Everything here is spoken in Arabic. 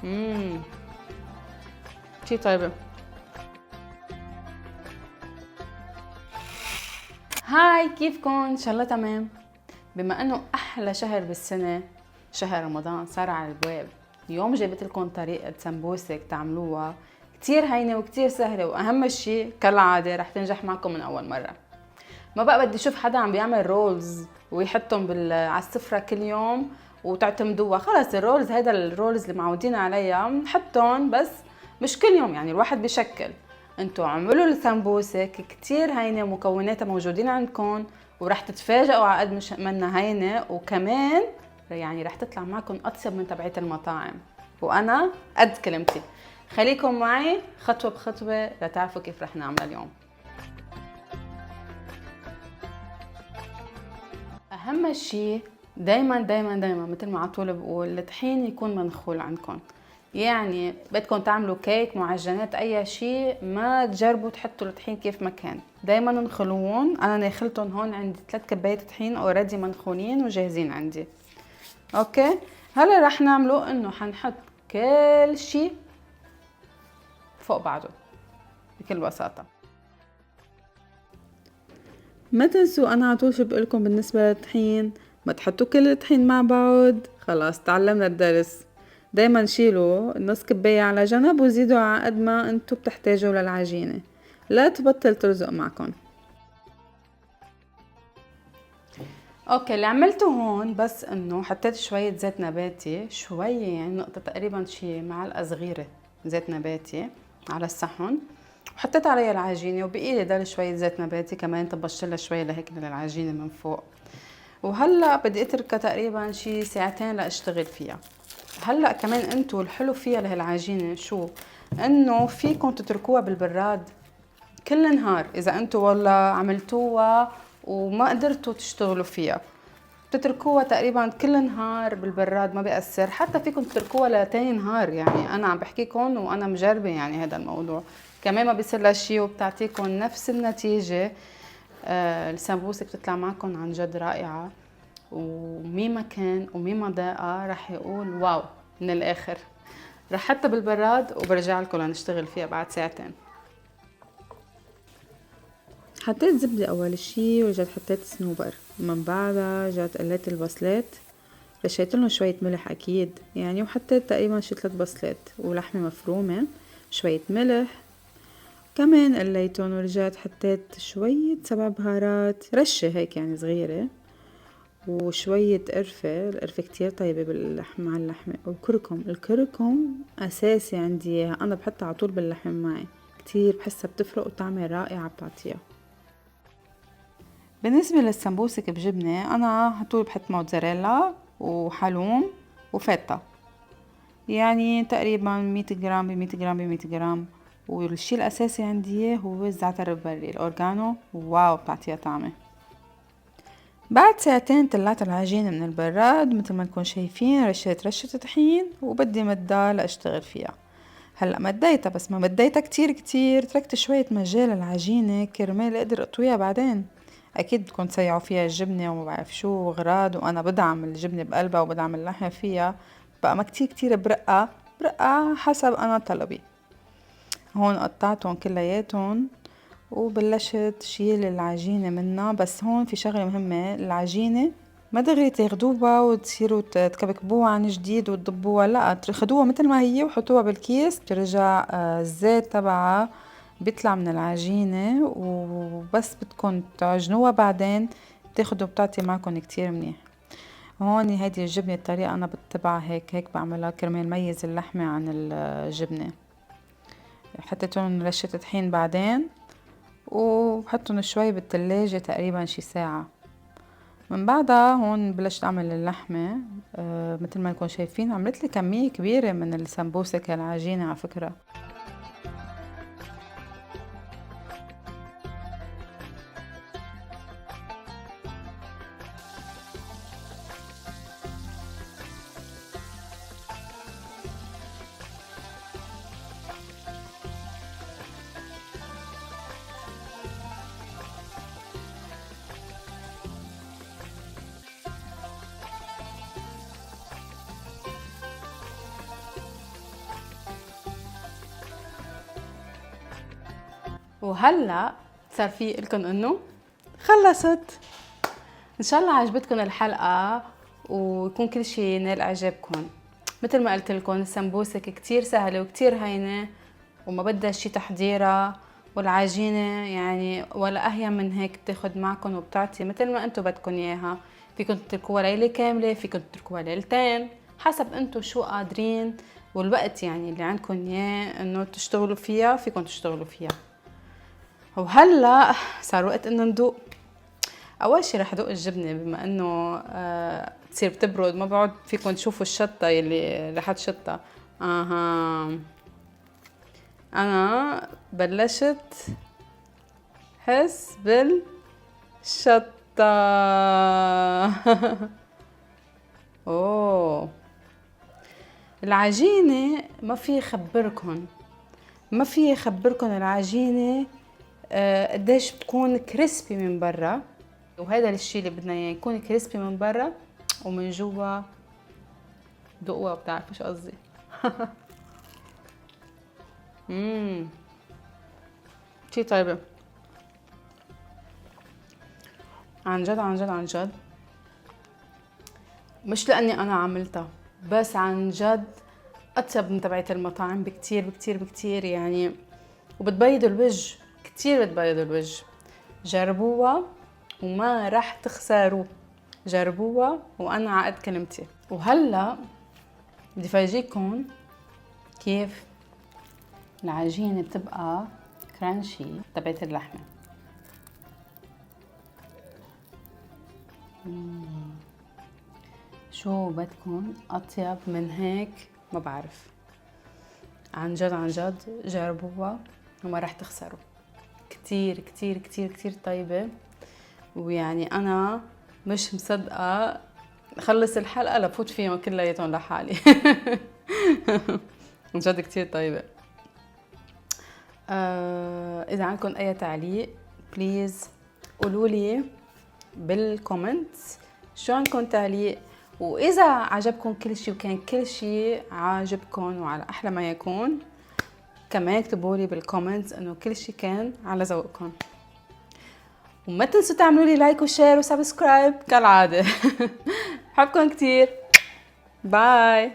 امم شي طيبة. هاي، كيفكن؟ ان شاء الله تمام. بما انه احلى شهر بالسنة شهر رمضان صار على البواب، اليوم جابت لكم طريقة سمبوسك تعملوها كتير هينة وكتير سهلة، واهم شي كالعادة رح تنجح معكم من اول مرة. ما بقى بدي اشوف حدا عم بيعمل رولز ويحطهم على السفرة كل يوم وتعتمدوها. خلص الرولز، هيدا الرولز اللي معودين عليها نحطهم، بس مش كل يوم، يعني الواحد بشكل. انتوا عملوا السمبوسك كتير هينة، مكوناتها موجودين عندكم، ورح تتفاجئوا على قد مش منها هينة، وكمان يعني رح تطلع معكم اطيب من تبعية المطاعم، وانا قد كلمتي. خليكم معي خطوة بخطوة لتعرفوا كيف رح نعمل اليوم. اهم شيء دايما دايما دايما مثل ما على طول بقول، الطحين يكون منخول عندكم. يعني بدكم تعملوا كيك، معجنات، اي شيء، ما تجربوا تحطوا الطحين كيف ما كان، دايما انخلوهم. انا ناخلتهم هون، عندي 3 كبايات طحين اوريدي منخولين وجاهزين عندي. اوكي، هلا رح نعمله انه حنحط كل شيء فوق بعضه بكل بساطه. ما تنسوا، انا على طول شو بقولكم بالنسبه للطحين، ما تحطوا كل الطحين مع بعض. خلاص تعلمنا الدرس. دايما شيلوا نص كباية على جنب وزيدوا على قد ما انتو بتحتاجوا للعجينة، لا تبطل ترزق معكم. اوكي، اللي عملته هون بس انه حطيت شوية زيت نباتي، شوية يعني نقطة تقريبا شي معلقة صغيرة زيت نباتي على الصحن، وحطيت عليها العجينة، وبقيلي ضل شوية زيت نباتي كمان طبشتلها شوية لهيك للعجينة من فوق. وهلا بدي اتركها تقريبا شي ساعتين لاشتغل فيها. هلا كمان انتو الحلو فيها لهالعجينة شو؟ انه فيكم تتركوها بالبراد كل نهار، اذا انتو والله عملتوها وما قدرتوا تشتغلوا فيها، بتتركوها تقريبا كل نهار بالبراد، ما بيأثر. حتى فيكم تتركوها لتاني نهار، يعني انا عم بحكيكم وانا مجربة يعني هذا الموضوع، كمان ما بيصير لها شي وبتعطيكم نفس النتيجة. السمبوسة بتطلع معكم عن جد رائعة، ومين ما كان ومين ما ذاقها رح يقول واو من الاخر. رح حطها بالبراد وبرجع لكم لنشتغل فيها بعد ساعتين. حطيت زبدة أول شي، ورجعت حطيت صنوبر، من بعدها رجعت قليت البصلات، رشيت لهم شوية ملح أكيد يعني، وحطيت تقريبا شي 3 بصلات ولحمة مفرومة، شوية ملح كمان قليتهم، ورجعت حطيت شوية 7 بهارات، رشة هيك يعني صغيرة، وشوية قرفة. القرفة كتير طيبة باللحم مع اللحمة، والكركم، الكركم أساسي عندي إياها، أنا بحطها على طول باللحم معي، كتير بحسها بتفرق وطعمة رائعة بتعطيها. بالنسبة للسمبوسك بجبنة، أنا على طول بحط موتزاريلا وحلوم وفيتا، يعني تقريبا 100 جرام ب 100 جرام ب 100 جرام. والشي الأساسي عندي إياه هو الزعتر البري الأورجانو، واو بتعطيها طعمة. بعد ساعتين طلعت العجينة من البراد، مثل ما نكون شايفين رشيت رشة طحين، وبدي مدها لأشتغل فيها. هلأ مديتها، بس ما مديتها كتير كتير، تركت شوية مجال العجينة كرمال اقدر اطويها بعدين. اكيد بدكم تسيعوا فيها الجبنة وما بعرف شو وغراض، وانا بدعم الجبنة بقلبها وبدعم اللحمة فيها، بقى ما كتير كتير برقة حسب انا طلبي. هون قطعتهم كلياتهم وبلشت شيل العجينة منها. بس هون في شغلة مهمة، العجينة ما دغري تاخدوها وتصيروا تكبكبوها عن جديد وتضبوها، لا تاخدوها مثل ما هي وحطوها بالكيس، بترجع الزيت تبعها بيطلع من العجينة، وبس بدكم تعجنوها بعدين بتاخدوا بتعطي معكم كتير منيح. هون هيدي الجبنة الطريقة أنا بتبعها هيك بعملها كرمال ميز اللحمة عن الجبنة. حطيتهم رشة طحين بعدين، وبحطهم شوي بالتلاجة تقريبا شي ساعة. من بعدها هون بلشت اعمل اللحمة. مثل ما نكون شايفين عملت لي كمية كبيرة من السمبوسة العجينة على فكرة. وهلا صار في لكم انه خلصت. ان شاء الله عجبتكم الحلقه ويكون كل شيء نال اعجابكم. مثل ما قلت لكم السمبوسك كتير سهله وكتير هينه وما بدها شي تحضيرها، والعجينه يعني ولا اهين من هيك بتاخد معكم وبتعطي مثل ما انتم بدكم اياها. فيكم تتركوها ليله كامله، فيكم تتركوها ليلتين، حسب انتم شو قادرين والوقت يعني اللي عندكم اياه انه تشتغلوا فيها فيكم تشتغلوا فيها. وهلا صار وقت انه ندوق. اول شي رح ادوق الجبنه بما انه تصير بتبرد، ما بعد فيكم تشوفوا الشطه يلي رح تشطها. انا بلشت حس بالشطه. اوه العجينه ما في خبركن العجينه قديش بتكون كريسبي من برا، وهذا الشيء اللي بدنا اياه، يكون كريسبي من برا ومن جوا دقوها بتعرفوا شو قصدي. شي طيبه عن جد عن جد عن جد، مش لاني انا عملتها بس عن جد اطيب من تبعت المطاعم بكتير بكتير بكتير يعني، وبتبيض الوجه كتير، بتبيض الوجه. جربوها وما رح تخسروا، جربوها وانا عقد كلمتي. وهلا بدي فرجيكم كيف العجينه بتبقى كرانشي تبعت اللحمه. شو بدكم اطيب من هيك ما بعرف. عن جد عن جد جربوها وما رح تخسروا. كتير كتير كتير كتير طيبة، ويعني أنا مش مصدقة خلص الحلقة لفوت فيهم كلياتهم لحالي. عن جد كتير طيبة. إذا عندكم أي تعليق بليز قولولي بالكومنتس شو عندكم تعليق، وإذا عجبكم كل شيء وكان كل شيء عاجبكم وعلى أحلى ما يكون كمان اكتبولي بالكومنتس إنه كل شيء كان على ذوقكم. وما تنسوا تعملوا لي لايك وشير وسبسكرايب كالعادة. بحبكم كتير. باي.